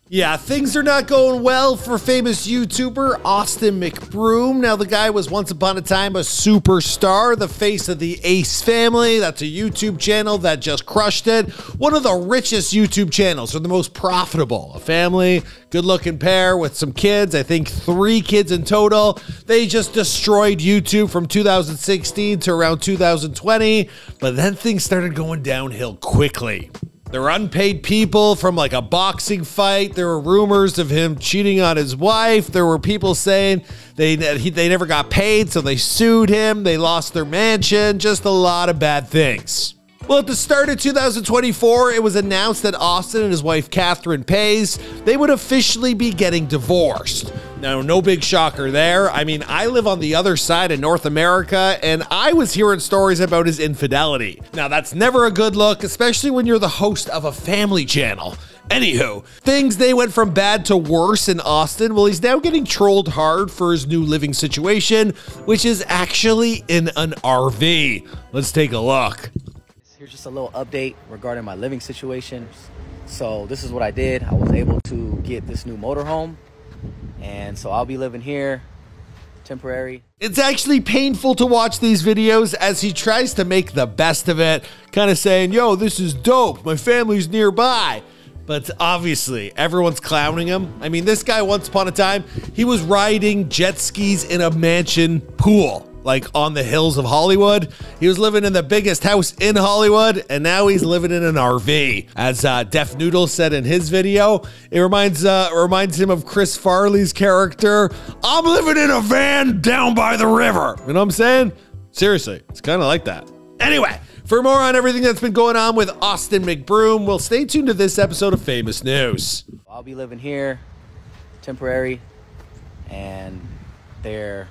Yeah, things are not going well for famous YouTuber Austin McBroom. Now, the guy was once upon a time a superstar, the face of the Ace family. That's a YouTube channel that just crushed it. One of the richest YouTube channels, or the most profitable. A family, good-looking pair with some kids. I think 3 kids in total. They just destroyed YouTube from 2016 to around 2020. But then things started going downhill quickly. There were unpaid people from like a boxing fight. There were rumors of him cheating on his wife. There were people saying they never got paid, so they sued him. They lost their mansion. Just a lot of bad things. Well, at the start of 2024, it was announced that Austin and his wife, Catherine Paiz, they would officially be getting divorced. Now, no big shocker there. I mean, I live on the other side of North America, and I was hearing stories about his infidelity. Now, that's never a good look, especially when you're the host of a family channel. Anywho, they went from bad to worse in Austin. Well, he's now getting trolled hard for his new living situation, which is actually in an RV. Let's take a look. Here's just a little update regarding my living situation. So this is what I did. I was able to get this new motorhome, and so I'll be living here temporary. It's actually painful to watch these videos as he tries to make the best of it, kind of saying, yo, this is dope, my family's nearby. But obviously, everyone's clowning him. I mean, this guy, once upon a time, he was riding jet skis in a mansion pool, like on the hills of Hollywood. He was living in the biggest house in Hollywood, and now he's living in an RV. As Def Noodle said in his video, it reminds him of Chris Farley's character. I'm living in a van down by the river. You know what I'm saying? Seriously, it's kind of like that. Anyway, for more on everything that's been going on with Austin McBroom, well, stay tuned to this episode of Famous News. I'll be living here temporary, and they're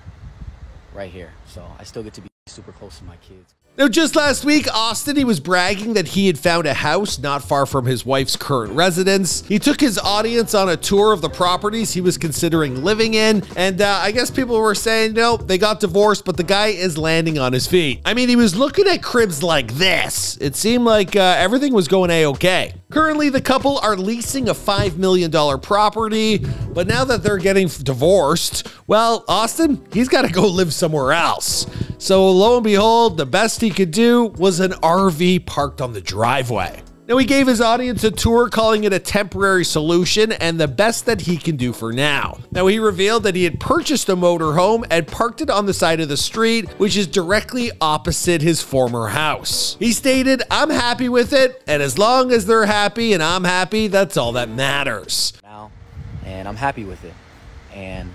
right here. So I still get to be super close to my kids. Now, just last week, Austin, he was bragging that he had found a house not far from his wife's current residence. He took his audience on a tour of the properties he was considering living in, and I guess people were saying, no, they got divorced, but the guy is landing on his feet. I mean, he was looking at cribs like this. It seemed like everything was going a-okay. Currently, the couple are leasing a $5 million property, but now that they're getting divorced, well, Austin, he's got to go live somewhere else. So lo and behold, the best he could do was an RV parked on the driveway. Now, he gave his audience a tour, calling it a temporary solution and the best that he can do for now. Now, he revealed that he had purchased a motorhome and parked it on the side of the street, which is directly opposite his former house. He stated, I'm happy with it, and as long as they're happy and I'm happy, that's all that matters. Now, and I'm happy with it. And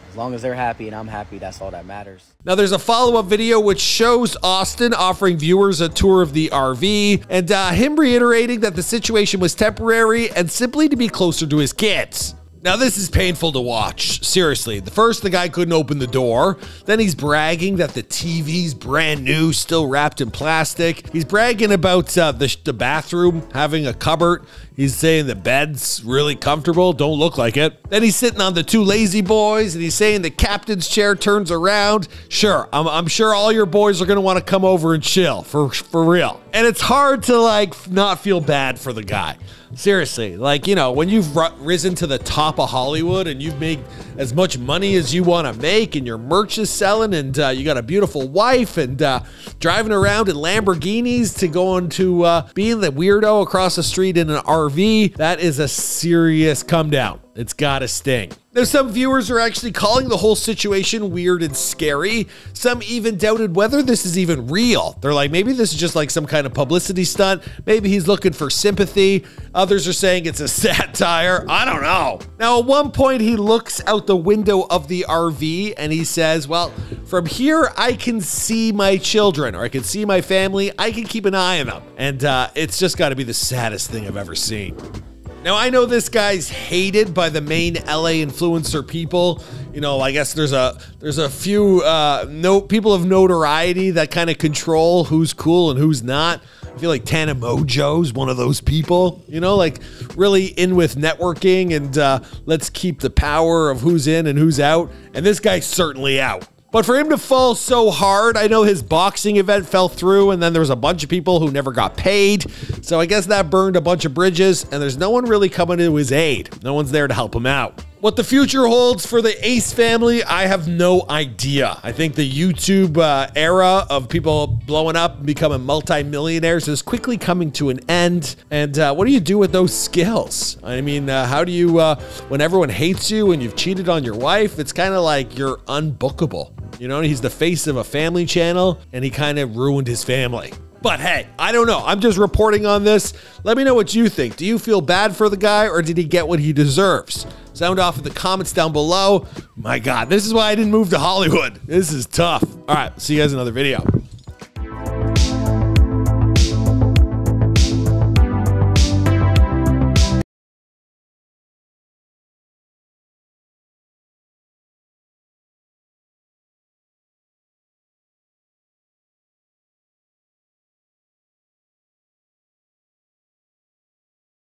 as long as they're happy and I'm happy, that's all that matters. Now, there's a follow-up video which shows Austin offering viewers a tour of the RV and him reiterating that the situation was temporary and simply to be closer to his kids. Now, this is painful to watch. Seriously, the guy couldn't open the door. Then he's bragging that the TV's brand new, still wrapped in plastic. He's bragging about the bathroom having a cupboard. He's saying the bed's really comfortable, don't look like it. Then he's sitting on the 2 lazy boys, and he's saying the captain's chair turns around. Sure, I'm sure all your boys are gonna wanna come over and chill, for real. And it's hard to like not feel bad for the guy. Seriously, like, you know, when you've risen to the top of Hollywood and you've made as much money as you want to make and your merch is selling and you got a beautiful wife and driving around in Lamborghinis to going to being the weirdo across the street in an RV, that is a serious come down. It's gotta sting. Now, some viewers are actually calling the whole situation weird and scary. Some even doubted whether this is even real. They're like, maybe this is just like some kind of publicity stunt. Maybe he's looking for sympathy. Others are saying it's a satire. I don't know. Now, at one point, he looks out the window of the RV and he says, well, from here, I can see my children, or I can see my family. I can keep an eye on them. And it's just gotta be the saddest thing I've ever seen. Now, I know this guy's hated by the main LA influencer people. You know, I guess there's a few people of notoriety that kind of control who's cool and who's not. I feel like Tana Mojo's one of those people, you know, like really in with networking and let's keep the power of who's in and who's out. And this guy's certainly out. But for him to fall so hard, I know his boxing event fell through, and then there was a bunch of people who never got paid. So I guess that burned a bunch of bridges, and there's no one really coming to his aid. No one's there to help him out. What the future holds for the Ace family, I have no idea. I think the YouTube era of people blowing up and becoming multi-millionaires is quickly coming to an end. And what do you do with those skills? I mean, how do you, when everyone hates you and you've cheated on your wife, it's kind of like you're unbookable. You know, he's the face of a family channel, and he kind of ruined his family. But hey, I don't know. I'm just reporting on this. Let me know what you think. Do you feel bad for the guy, or did he get what he deserves? Sound off in the comments down below. My God, this is why I didn't move to Hollywood. This is tough. All right, see you guys in another video.